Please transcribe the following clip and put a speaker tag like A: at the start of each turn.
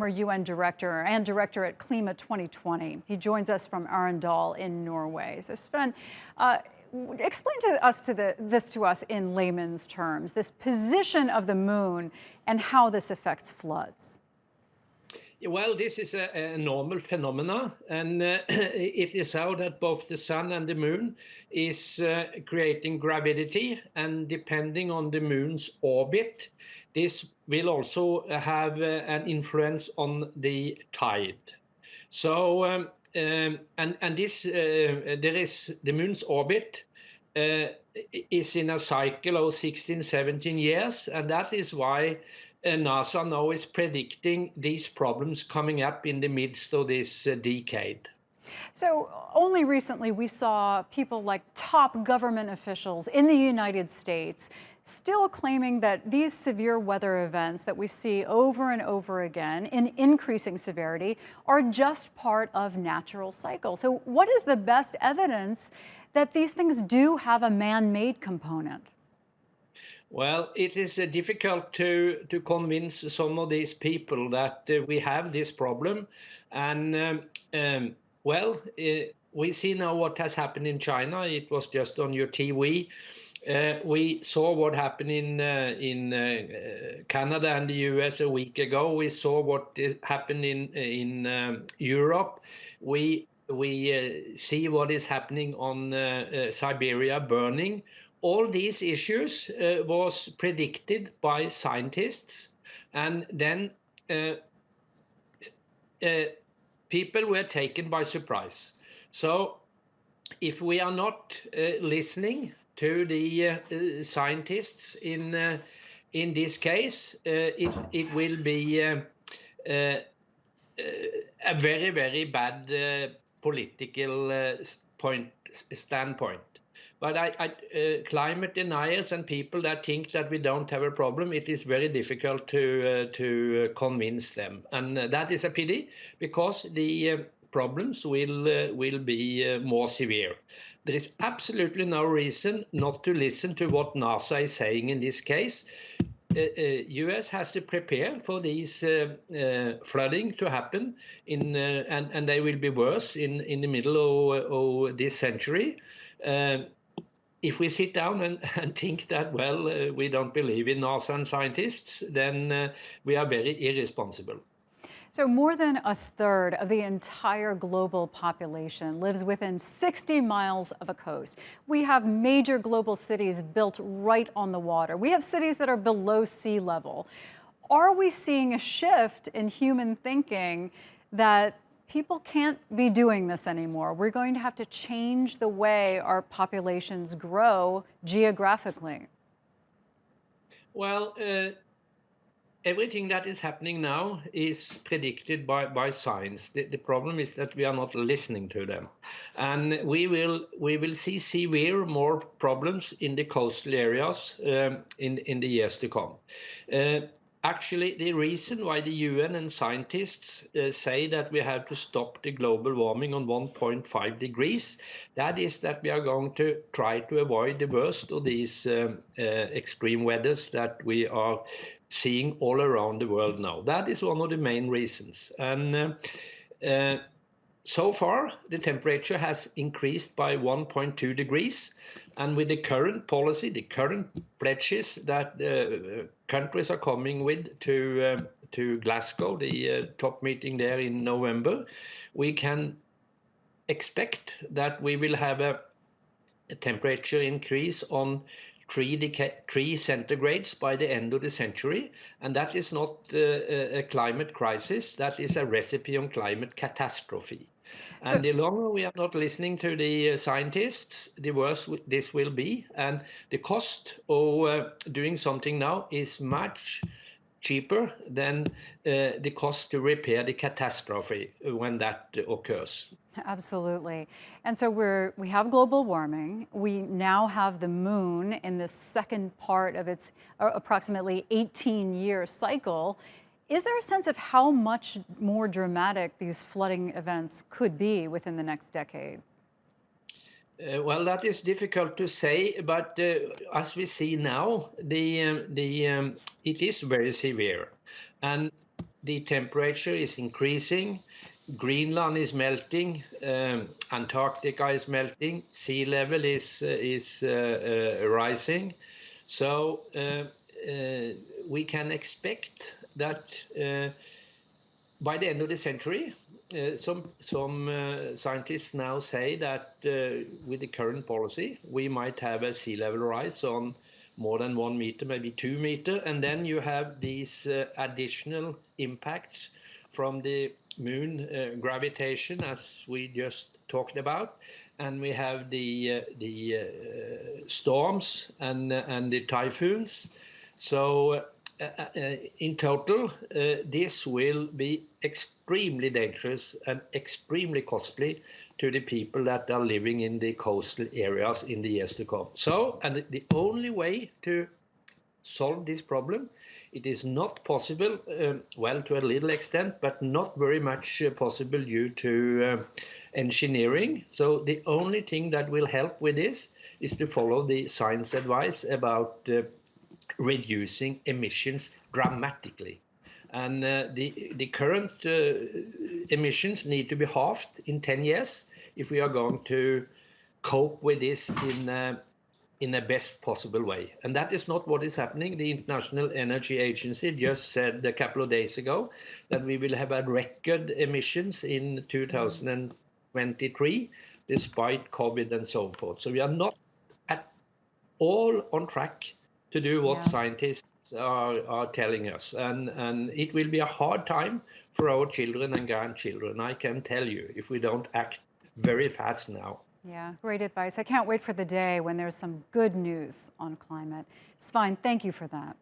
A: former UN director and director at Klima 2020. He joins us from Arendal in Norway. So Svein, explain this to us in layman's terms, this position of the moon and how this affects floods.
B: Well, this is a normal phenomena, and it is so that both the sun and the moon is creating gravity, and depending on the moon's orbit, this will also have an influence on the tide. So, and this there is the moon's orbit is in a cycle of 16, 17 years, and that is why NASA now is predicting these problems coming up in the midst of this decade.
A: So only recently we saw people like top government officials in the United States still claiming that these severe weather events that we see over and over again in increasing severity are just part of natural cycles. So what is the best evidence that these things do have a man-made component?
B: Well, it is difficult to convince some of these people that we have this problem. And we see now what has happened in China. It was just on your TV. We saw what happened in Canada and the US a week ago. We saw what happened in Europe. We see what is happening on Siberia burning. All these issues was predicted by scientists, and then people were taken by surprise. So if we are not listening to the scientists in this case, it will be a very, very bad political standpoint. But climate deniers and people that think that we don't have a problem, it is very difficult to convince them. And that is a pity, because the problems will be more severe. There is absolutely no reason not to listen to what NASA is saying in this case. US has to prepare for these flooding to happen, and they will be worse in the middle of this century. If we sit down and think that, well, we don't believe in NASA and scientists, then we are very irresponsible.
A: So more than a third of the entire global population lives within 60 miles of a coast. We have major global cities built right on the water. We have cities that are below sea level. Are we seeing a shift in human thinking that people can't be doing this anymore? We're going to have to change the way our populations grow geographically.
B: Well, everything that is happening now is predicted by science. The problem is that we are not listening to them. And we will see severe more problems in the coastal areas in the years to come. Actually, the reason why the UN and scientists say that we have to stop the global warming on 1.5 degrees, that is that we are going to try to avoid the worst of these extreme weathers that we are seeing all around the world now. That is one of the main reasons. And so far, the temperature has increased by 1.2 degrees. And with the current policy, the current pledges that countries are coming with to Glasgow, the top meeting there in November, we can expect that we will have a temperature increase on 3 centigrades by the end of the century. And that is not a climate crisis, that is a recipe on climate catastrophe. And the longer we are not listening to the scientists, the worse this will be. And the cost of doing something now is much cheaper than the cost to repair the catastrophe when that occurs.
A: Absolutely. And so we have global warming. We now have the moon in the second part of its approximately 18-year cycle. Is there a sense of how much more dramatic these flooding events could be within the next decade?
B: Well, that is difficult to say, but as we see now, it is very severe. And the temperature is increasing. Greenland is melting, Antarctica is melting, sea level is rising. So we can expect that by the end of the century, some scientists now say that with the current policy, we might have a sea level rise on more than 1 meter, maybe 2 meter, and then you have these additional impacts from the moon gravitation, as we just talked about, and we have the storms and the typhoons. So in total, this will be extremely dangerous and extremely costly to the people that are living in the coastal areas in the years to come. So, and the only way to solve this problem, it is not possible, well, to a little extent, but not very much possible due to engineering. So the only thing that will help with this is to follow the science advice about reducing emissions dramatically. And the current emissions need to be halved in 10 years if we are going to cope with this in a best possible way. And that is not what is happening. The International Energy Agency just said a couple of days ago that we will have a record emissions in 2023, despite COVID and so forth. So we are not at all on track to do what scientists are telling us. And it will be a hard time for our children and grandchildren, I can tell you, if we don't act very fast now.
A: Yeah, great advice. I can't wait for the day when there's some good news on climate. Svein, thank you for that.